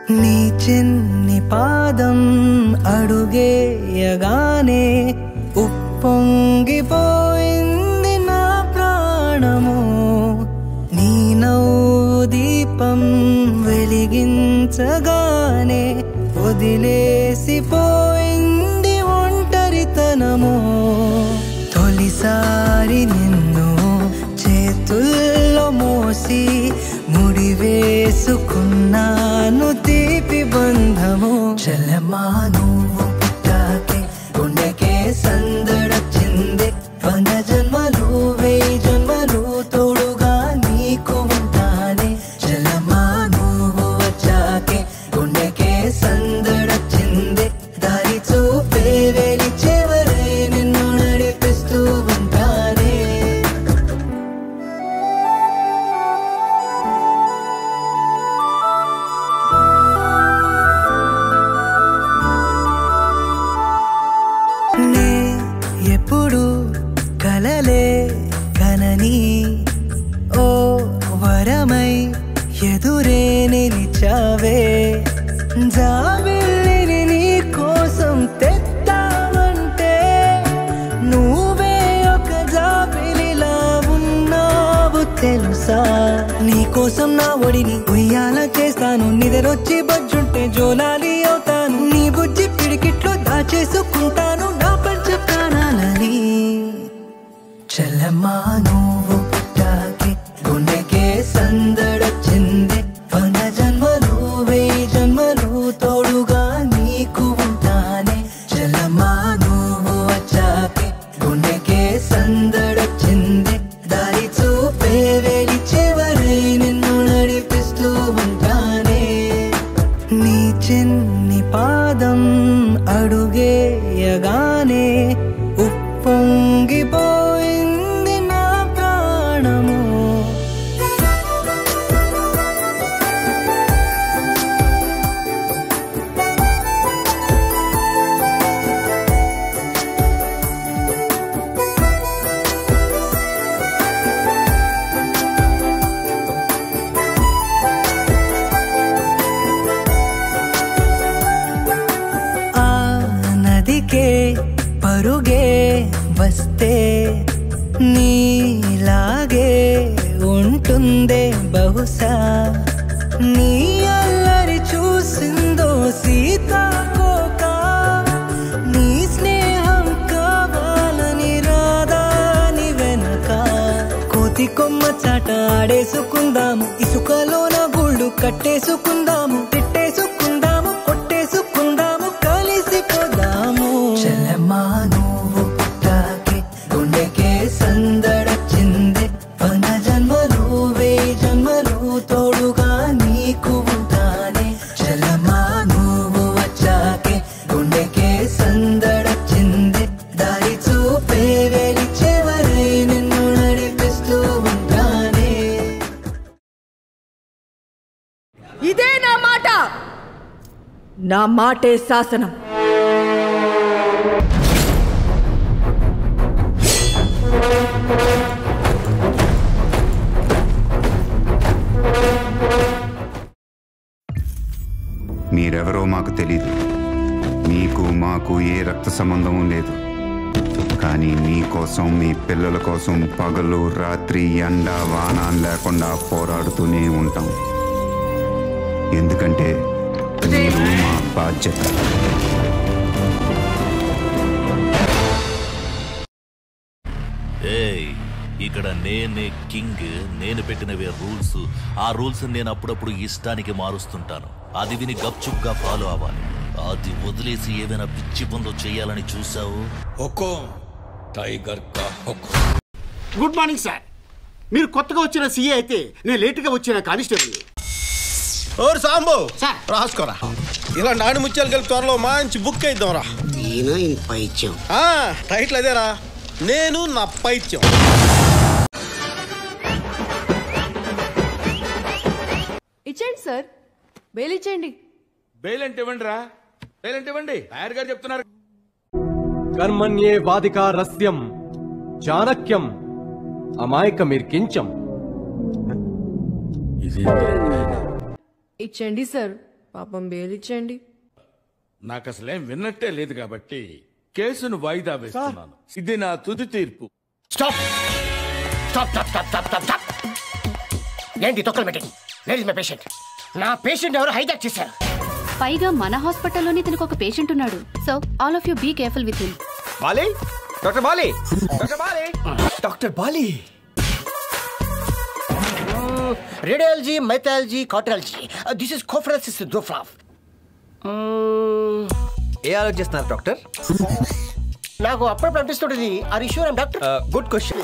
నీ చిన్ని పాదం అడుగేయగానే ఉప్పొంగిపోయింది నా ప్రాణము. నీ నవ్వు దీపం వెలిగించగానే వదిలేసిపోయింది ఒంటరితనము. తొలిసారి నిన్ను చేతుల్లో మోసి ముడివేసుకున్నాను తీపి బంధము. చెల్లెమ్మా నువ్వు పుట్టాకే గుండెకే సందడొచ్చింది. 100 జన్మలు 1000 జన్మలు తోడుగా నీకు ఉంటానే. చెల్లెమ్మా నువ్వు వచ్చాకే గుండెకే సందడొచ్చింది. దారి చూపే వేలి చివరై నిన్ను నడిపిస్తూ ఉంటానే. నే ఎప్పుడు కలలే కనని ఓ వరమై ఎదురే నిలిచావే. జాబిల్లిని నీ కోసం తెత్తావంటే నువ్వే ఒక జాబిలిలా ఉన్నావు తెలుసా. నీ కోసం నా ఒడిని ఉయ్యాల చేస్తాను. నిద్రొచ్చి బజ్జుంటే జోలాలి అవుతాను. నీ బుజ్జి పిడికిట్లో దాచేసుకుంటాను నా పంచ ప్రాణాలని. చెల్లెమ్మా నువ్వు పుట్టాకే గుండెకే సందడొచ్చింది. 100 జన్మలు 1000 జన్మలు తోడుగా నీకు ఉంటానే. చెల్లెమ్మా నువ్వు వచ్చాకే గుండెకే సందడొచ్చింది. దారి చూపే వేలి చివరై నిన్ను నడిపిస్తూ ఉంటానే. నీ చిన్ని పాదం అడుగేయగానే ఉప్పొంగిపోయింది నా ప్రాణము. ఆ నదికే పరుగే వస్తే నీలాగే ఉంటుందే బహుశా. నీ అల్లరి చూసిందో సీతాకోక. నీ స్నేహం కావాలని రాదాని వెనక. కోతి కొమ్మ చాట ఆడేసుకుందాము. ఇసుకలోన గూళ్ళు కట్టేసుకుందాము. తిట్టేసుకుందాము కొట్టేసుకుందాము కలిసిపోదాము. చెల్లెమ్మా నువ్వు పుట్టాకే గుండెకే సందడొచ్చింది. 100 జన్మలు 1000 జన్మలు తోడుగా నీకు ఉంటానే. చెల్లెమ్మా నువ్వు వచ్చాకే గుండెకే సందడొచ్చింది. దారి చూపే వేలి చివరై నిన్ను నడిపిస్తూ ఉంటానే. ఇదే నా మాట. నా మాటే శాసనం. మీరెవరో మాకు తెలీదు. మీకు మాకు ఏ రక్త సంబంధం లేదు. కానీ మీకోసం మీ పిల్లల కోసం పగలు రాత్రి ఎండ వాన లేకుండా పోరాడుతూనే ఉంటాం. ఎందుకంటే మీరు మా బాధ్యత. ఇక్కడ నేనే కింగ్. నేను పెట్టినవే రూల్స్. ఆ రూల్స్ నేను అప్పుడప్పుడు ఇష్టానికి మారుస్తుంటాను. అది విని గప్చుప్గా ఫాలో అవ్వాలి. అది వదిలేసి ఏదైనా పిచ్చి పనులు చేయాలని చూసావు. టైగర్ కా హుకుం. Good morning sir. మీరు కొత్తగా వచ్చిన సీఏ అయితే నేను లేటుగా వచ్చిన కానిస్టేబుల్. ఓరు సాంబు సార్ రాసుకోరా. ఇలా నాడు ముత్యాలు కలిపి త్వరలో మంచి బుక్ అయిద్దాంరా. పైత్యం టైటిల్ అదేరా, నేను నా పైత్యం. ఇచ్చేయండి సార్. బెయిల్ ఇచ్చేయండి. బెయిల్ అంటే ఇవ్వండి రా. బెయిల్ అంటే ఇవ్వండి. లాయర్ గారు చెప్తున్నారు. కర్మణ్యే వాదికా రస్యం చాణక్యం అమాయకమిర్కించం. ఇచ్చేయండి సార్. పాపం బెయిల్ ఇచ్చేయండి. నాకు అసలేం విన్నట్టే లేదు కాబట్టి కేసును వాయిదా వేస్తున్నాను. ఇది నా తుది తీర్పు. Stop stop stop stop stop stop stop. ఏంటి తొక్కలు meeting? Where is my patient? నా పేషెంట్ ఎవరు హైజాక్ చేశారు. పైగా మన హాస్పిటల్లోనే తనకు ఒక పేషెంట్ ఉన్నాడు. So all of you be careful with him. Bali, doctor Bali, doctor Bali, doctor Bali. Radiology, mythology, cardiology. This is కోఫ్రాసిస్ డ్రోఫ్లాఫ్. ఏ ఆలోచిస్తున్నారు డాక్టర్? నాకు అప్పుడప్పుడు అనిపిస్తుంటది. Are you sure I am doctor? Good question.